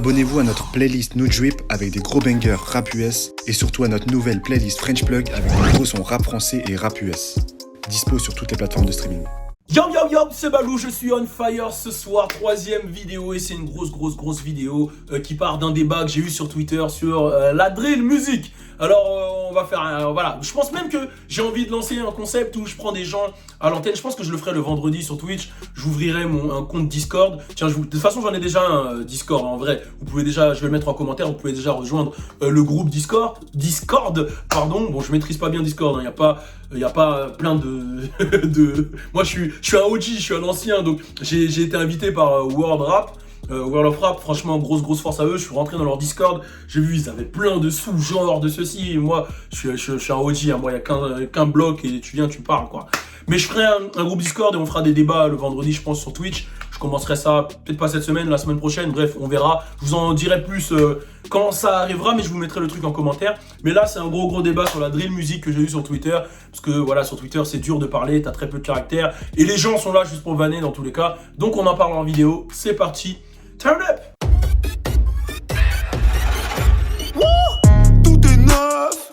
Abonnez-vous à notre playlist No Drip avec des gros bangers rap US et surtout à notre nouvelle playlist French Plug avec des gros sons rap français et rap US. Dispo sur toutes les plateformes de streaming. Yo yo yo, c'est Balou, je suis on fire ce soir, troisième vidéo et c'est une grosse vidéo qui part d'un débat que j'ai eu sur Twitter sur la drill music. Alors on va faire voilà, je pense même que j'ai envie de lancer un concept où je prends des gens à l'antenne, je pense que je le ferai le vendredi sur Twitch, j'ouvrirai un compte Discord. Tiens, de toute façon j'en ai déjà un Discord en vrai, vous pouvez déjà, je vais le mettre en commentaire, vous pouvez déjà rejoindre le groupe Discord, pardon, bon je maîtrise pas bien Discord, il y a pas plein de moi je suis un OG, je suis un ancien, donc j'ai été invité par World of Rap, franchement grosse force à eux. Je suis rentré dans leur Discord, j'ai vu ils avaient plein de sous-genres de ceci, et moi je suis un OG, hein, moi il y a qu'un bloc et tu viens tu parles quoi. Mais je ferai un groupe Discord et on fera des débats le vendredi je pense sur Twitch. Je commencerai ça peut-être pas cette semaine, la semaine prochaine, bref on verra. Je vous en dirai plus quand ça arrivera, mais je vous mettrai le truc en commentaire. Mais là c'est un gros débat sur la drill music que j'ai eu sur Twitter, parce que voilà sur Twitter c'est dur de parler, t'as très peu de caractère et les gens sont là juste pour vanner dans tous les cas. Donc on en parle en vidéo, c'est parti. Turn up! Tout est neuf,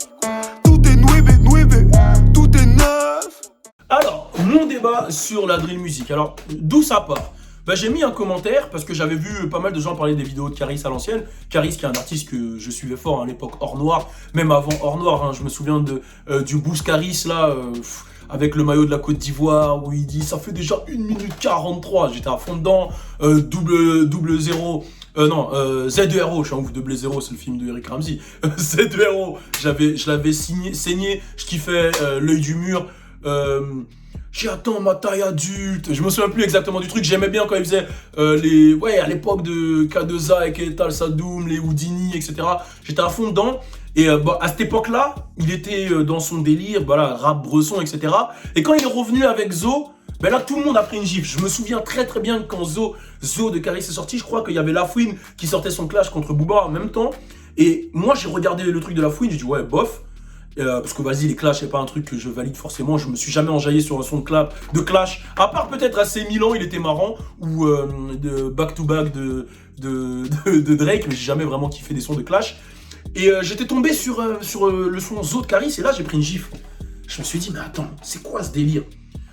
tout est nueve, tout est neuf. Alors, mon débat sur la drill music. Alors, d'où ça part? Bah, j'ai mis un commentaire parce que j'avais vu pas mal de gens parler des vidéos de Caris à l'ancienne. Caris qui est un artiste que je suivais fort à l'époque hors noir, même avant hors noir, hein, je me souviens du Boost Caris là, avec le maillot de la Côte d'Ivoire où il dit ça fait déjà 1 minute 43, j'étais à fond dedans, double zéro. Z2RO, je suis en ouf, double zéro, c'est le film de Eric Ramsey. Z2RO, je l'avais saigné, je kiffais l'œil du mur. J'attends ma taille adulte. Je me souviens plus exactement du truc. J'aimais bien quand il faisait à l'époque de K2A avec Etal Sadoum, les Houdini, etc. J'étais à fond dedans. Et à cette époque-là, il était dans son délire, voilà, rap bresson, etc. Et quand il est revenu avec Zo, ben là tout le monde a pris une gifle. Je me souviens très bien que quand Zo de Caris est sorti, je crois qu'il y avait Lafouine qui sortait son clash contre Booba en même temps. Et moi j'ai regardé le truc de Lafouine, j'ai dit ouais bof. Parce que vas-y les clashs c'est pas un truc que je valide forcément, je me suis jamais enjaillé sur un son de clash, à part peut-être à ces Milan il était marrant, ou de back to back de Drake, mais j'ai jamais vraiment kiffé des sons de clash. Et j'étais tombé sur le son Zo de Caris et là j'ai pris une gifle. Je me suis dit mais attends, c'est quoi ce délire?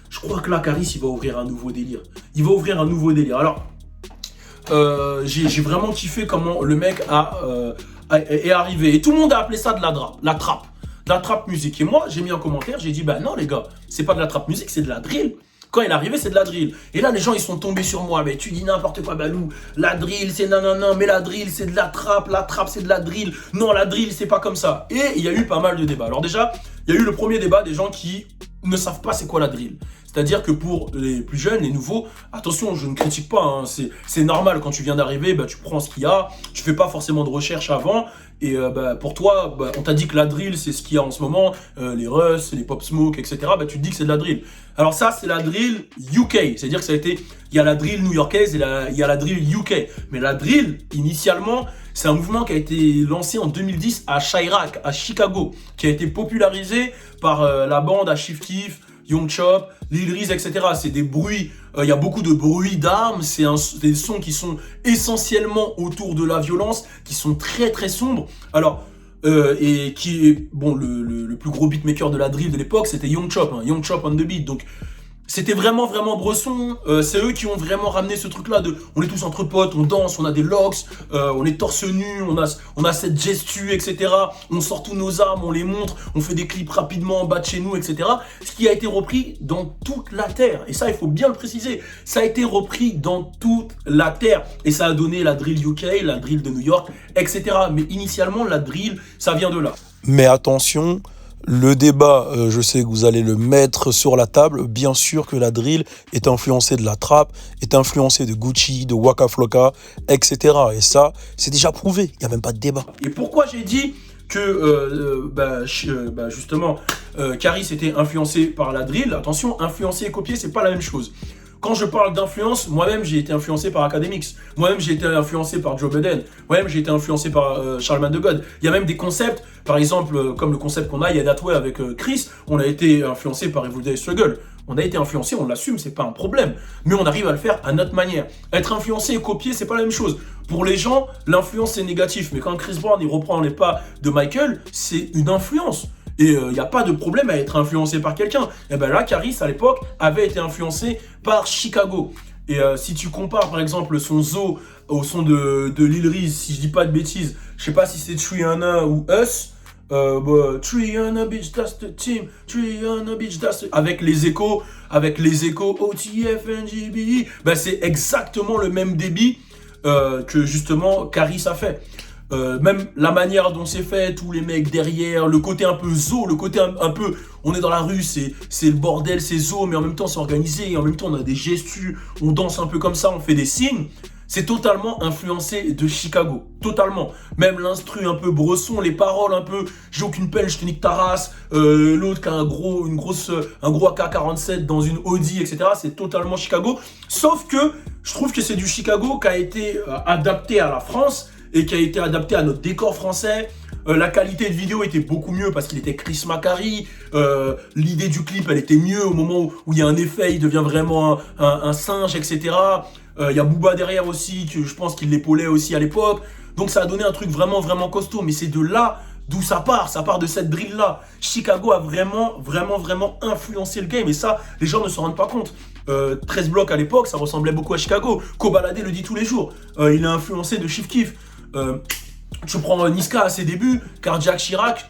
Je crois que là Caris il va ouvrir un nouveau délire. Alors j'ai vraiment kiffé comment le mec est arrivé, et tout le monde a appelé ça de la trap musique. Et moi, j'ai mis en commentaire, j'ai dit, bah non les gars, c'est pas de la trap musique, c'est de la drill. Quand il est arrivé, c'est de la drill. Et là, les gens, ils sont tombés sur moi. Mais tu dis n'importe quoi, Balou. La drill, c'est non, mais la drill, c'est de la trap c'est de la drill. Non, la drill, c'est pas comme ça. Et il y a eu pas mal de débats. Alors déjà, il y a eu le premier débat des gens qui ne savent pas c'est quoi la drill. C'est-à-dire que pour les plus jeunes, les nouveaux, attention, je ne critique pas, hein, c'est normal quand tu viens d'arriver, bah, tu prends ce qu'il y a, tu fais pas forcément de recherche avant, et pour toi, on t'a dit que la drill, c'est ce qu'il y a en ce moment, les Russ, les Pop Smoke, etc., bah, tu te dis que c'est de la drill. Alors ça, c'est la drill UK, c'est-à-dire que il y a la drill new-yorkaise et il y a la drill UK. Mais la drill, initialement, c'est un mouvement qui a été lancé en 2010 à Chirac, à Chicago, qui a été popularisé par la bande à Chief Keef, Young Chop, Lil Reese, etc. C'est des bruits, il y a beaucoup de bruits d'armes, c'est des sons qui sont essentiellement autour de la violence, qui sont très sombres. Alors, et qui est, bon, le plus gros beatmaker de la drill de l'époque, c'était Young Chop, hein, Young Chop on the beat. Donc, c'était vraiment bresson. C'est eux qui ont vraiment ramené ce truc-là de on est tous entre potes, on danse, on a des locks, on est torse nu, on a cette gestu, etc. On sort tous nos armes, on les montre, on fait des clips rapidement en bas de chez nous, etc. Ce qui a été repris dans toute la terre. Et ça, il faut bien le préciser. Ça a été repris dans toute la terre. Et ça a donné la drill UK, la drill de New York, etc. Mais initialement, la drill, ça vient de là. Mais attention, le débat, je sais que vous allez le mettre sur la table. Bien sûr que la drill est influencée de la trap, est influencée de Gucci, de Waka Flocka, etc. Et ça, c'est déjà prouvé. Il n'y a même pas de débat. Et pourquoi j'ai dit que justement Caris était influencé par la drill? Attention, influencer et copier, c'est pas la même chose. Quand je parle d'influence, moi-même j'ai été influencé par Academics, moi-même j'ai été influencé par Joe Budden, moi-même j'ai été influencé par Charlemagne de God. Il y a même des concepts, par exemple comme le concept qu'on a, il y a That Way avec Chris, on a été influencé par Everyday Struggle. On a été influencé, on l'assume, c'est pas un problème. Mais on arrive à le faire à notre manière. Être influencé et copier, c'est pas la même chose. Pour les gens, l'influence c'est négatif. Mais quand Chris Brown il reprend les pas de Michael, c'est une influence. Et il n'y a pas de problème à être influencé par quelqu'un. Et bien là, Caris, à l'époque, avait été influencé par Chicago. Et si tu compares, par exemple, son Zo au son de Lil Reese, si je dis pas de bêtises, je sais pas si c'est Triana ou Us, Triana Beach, that's the team, Triana Beach, that's the... Avec les échos, OTF, NGBE, ben c'est exactement le même débit que justement Caris a fait. Même la manière dont c'est fait, tous les mecs derrière, le côté un peu zo, le côté un peu, on est dans la rue, c'est le bordel, c'est zo, mais en même temps c'est organisé, et en même temps on a des gestus, on danse un peu comme ça, on fait des signes. C'est totalement influencé de Chicago, totalement. Même l'instru un peu bresson, les paroles un peu, j'ai aucune peine, je te nique ta race, l'autre qui a un gros AK-47 dans une Audi, etc. C'est totalement Chicago. Sauf que je trouve que c'est du Chicago qui a été adapté à la France, et qui a été adapté à notre décor français. La qualité de vidéo était beaucoup mieux parce qu'il était Chris Macari. L'idée du clip, elle était mieux au moment où il y a un effet, il devient vraiment un singe, etc. Il y a Booba derrière aussi, que je pense qu'il l'épaulait aussi à l'époque. Donc ça a donné un truc vraiment, vraiment costaud. Mais c'est de là d'où ça part de cette drill-là. Chicago a vraiment, vraiment, vraiment influencé le game. Et ça, les gens ne se rendent pas compte. 13 blocs à l'époque, ça ressemblait beaucoup à Chicago. Kobalade le dit tous les jours. Il est influencé de Chief Keef. Tu prends Niska à ses débuts, Cardiac Chirac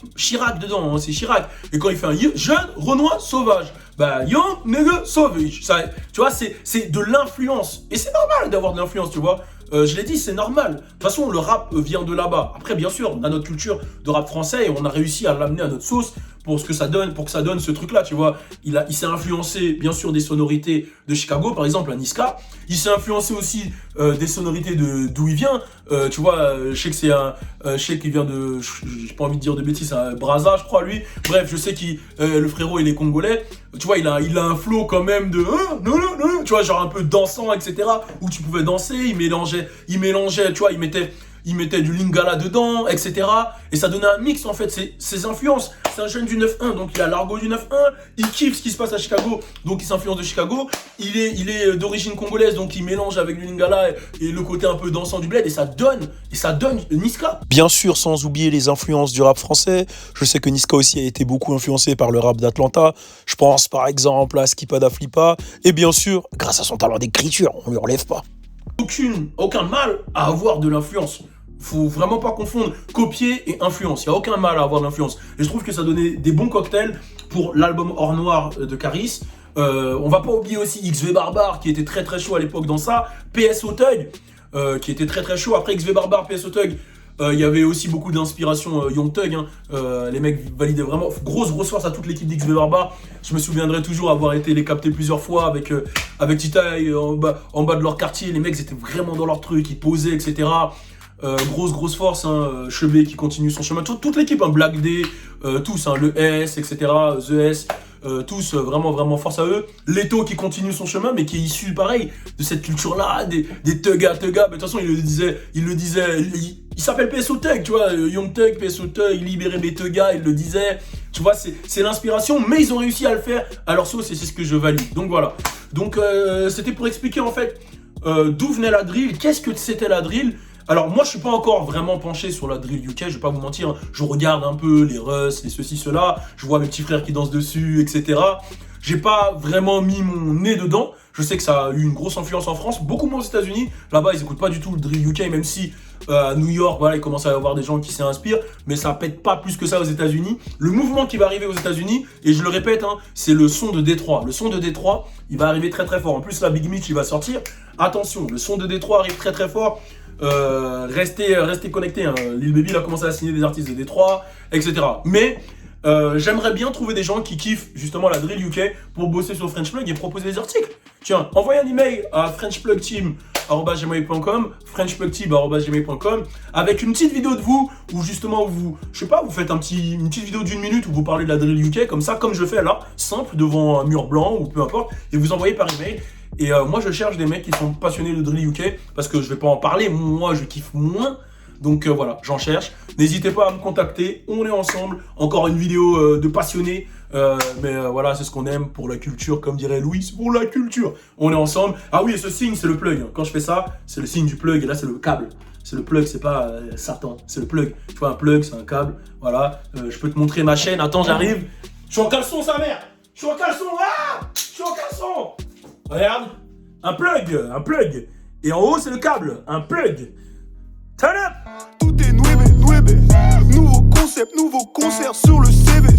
dedans, hein, c'est Chirac. Et quand il fait un jeune Renoir sauvage, bah young nigga sauvage. Ça, tu vois, c'est de l'influence. Et c'est normal d'avoir de l'influence, tu vois. Je l'ai dit, c'est normal. De toute façon, le rap vient de là-bas. Après, bien sûr, on a notre culture de rap français et on a réussi à l'amener à notre sauce pour que ça donne ce truc-là, tu vois. Il s'est influencé, bien sûr, des sonorités de Chicago, par exemple, à Niska. Il s'est influencé aussi des sonorités d'où il vient. Tu vois, je sais que c'est je sais qu'il vient de, j'ai pas envie de dire de bêtises, c'est un Brazza, je crois, lui. Bref, je sais le frérot, il est congolais. Tu vois, il a un flow quand même de, non, tu vois, genre un peu dansant, etc. Où tu pouvais danser, il mélangeait, tu vois, il mettait du lingala dedans, etc. Et ça donnait un mix, en fait, ses influences. C'est un jeune du 9-1, donc il a l'argot du 9-1, il kiffe ce qui se passe à Chicago, donc il s'influence de Chicago. Il est d'origine congolaise, donc il mélange avec le lingala et le côté un peu dansant du bled, et ça donne Niska. Bien sûr, sans oublier les influences du rap français. Je sais que Niska aussi a été beaucoup influencé par le rap d'Atlanta. Je pense par exemple à Skipada Flippa. Et bien sûr, grâce à son talent d'écriture, on ne lui relève pas. Aucun mal à avoir de l'influence. Faut vraiment pas confondre copier et influence. Il n'y a aucun mal à avoir de l'influence. Et je trouve que ça donnait des bons cocktails pour l'album Hors Noir de Caris. On va pas oublier aussi XV Barbare qui était très très chaud à l'époque dans ça. PS Auteuil qui était très très chaud. Après XV Barbare, PS Auteuil, il y avait aussi beaucoup d'inspiration Young Thug. Les mecs validaient vraiment. Grosse force à toute l'équipe d'XV Barbare. Je me souviendrai toujours avoir été les capter plusieurs fois avec Titaï en bas de leur quartier. Les mecs étaient vraiment dans leur truc, ils posaient, etc. Grosse force, Chevet qui continue son chemin, toute l'équipe, Black D, tous, le S, etc., The S, tous vraiment force à eux. Leto qui continue son chemin, mais qui est issu pareil de cette culture-là, des Tugga, mais de toute façon il le disait, il s'appelle PSO Thug, tu vois, Young Thug, PSO Thug, libérer mes Tugga, il le disait, tu vois, c'est l'inspiration, mais ils ont réussi à le faire à leur sauce et c'est ce que je valide. Donc voilà, c'était pour expliquer en fait d'où venait la drill, qu'est-ce que c'était la drill. Alors moi je suis pas encore vraiment penché sur la drill UK, je vais pas vous mentir, je regarde un peu les Russ, les ceci, cela, je vois mes petits frères qui dansent dessus, etc. J'ai pas vraiment mis mon nez dedans, je sais que ça a eu une grosse influence en France, beaucoup moins aux États-Unis. Là-bas ils écoutent pas du tout le drill UK, même si à New York, voilà, il commence à y avoir des gens qui s'y inspirent, mais ça pète pas plus que ça aux États-Unis. Le mouvement qui va arriver aux États-Unis, et je le répète, c'est le son de Détroit. Le son de Détroit, il va arriver très très fort. En plus là, Big Mitch il va sortir. Attention, le son de Détroit arrive très très fort. Restez connectés, Lil Baby il a commencé à signer des artistes de Détroit, etc. Mais j'aimerais bien trouver des gens qui kiffent justement la drill UK pour bosser sur French Plug et proposer des articles. Tiens, envoyez un email à frenchplugteam@gmail.com, frenchplugteam@gmail.com avec une petite vidéo de vous où justement vous, je sais pas, vous faites une petite vidéo d'1 minute où vous parlez de la drill UK comme ça, comme je fais là, simple devant un mur blanc ou peu importe, et vous envoyez par email. Et moi je cherche des mecs qui sont passionnés de drill UK parce que je vais pas en parler, moi je kiffe moins Donc voilà, j'en cherche. N'hésitez pas à me contacter, on est ensemble. Encore une vidéo de passionnés. Mais voilà, c'est ce qu'on aime pour la culture, comme dirait Louis, c'est pour la culture. On est ensemble. Ah oui, et ce signe, c'est le plug. Quand je fais ça, c'est le signe du plug, et là, c'est le câble. C'est le plug, c'est pas Satan, c'est le plug. Tu vois, un plug, c'est un câble. Voilà, je peux te montrer ma chaîne. Attends, j'arrive. Je suis en caleçon, sa mère. Je suis en caleçon, ah, je suis en caleçon. Regarde, un plug. Et en haut, c'est le câble, un plug. Turn up. Tout est nouébé. Nouveau concept, nouveau concert sur le CV.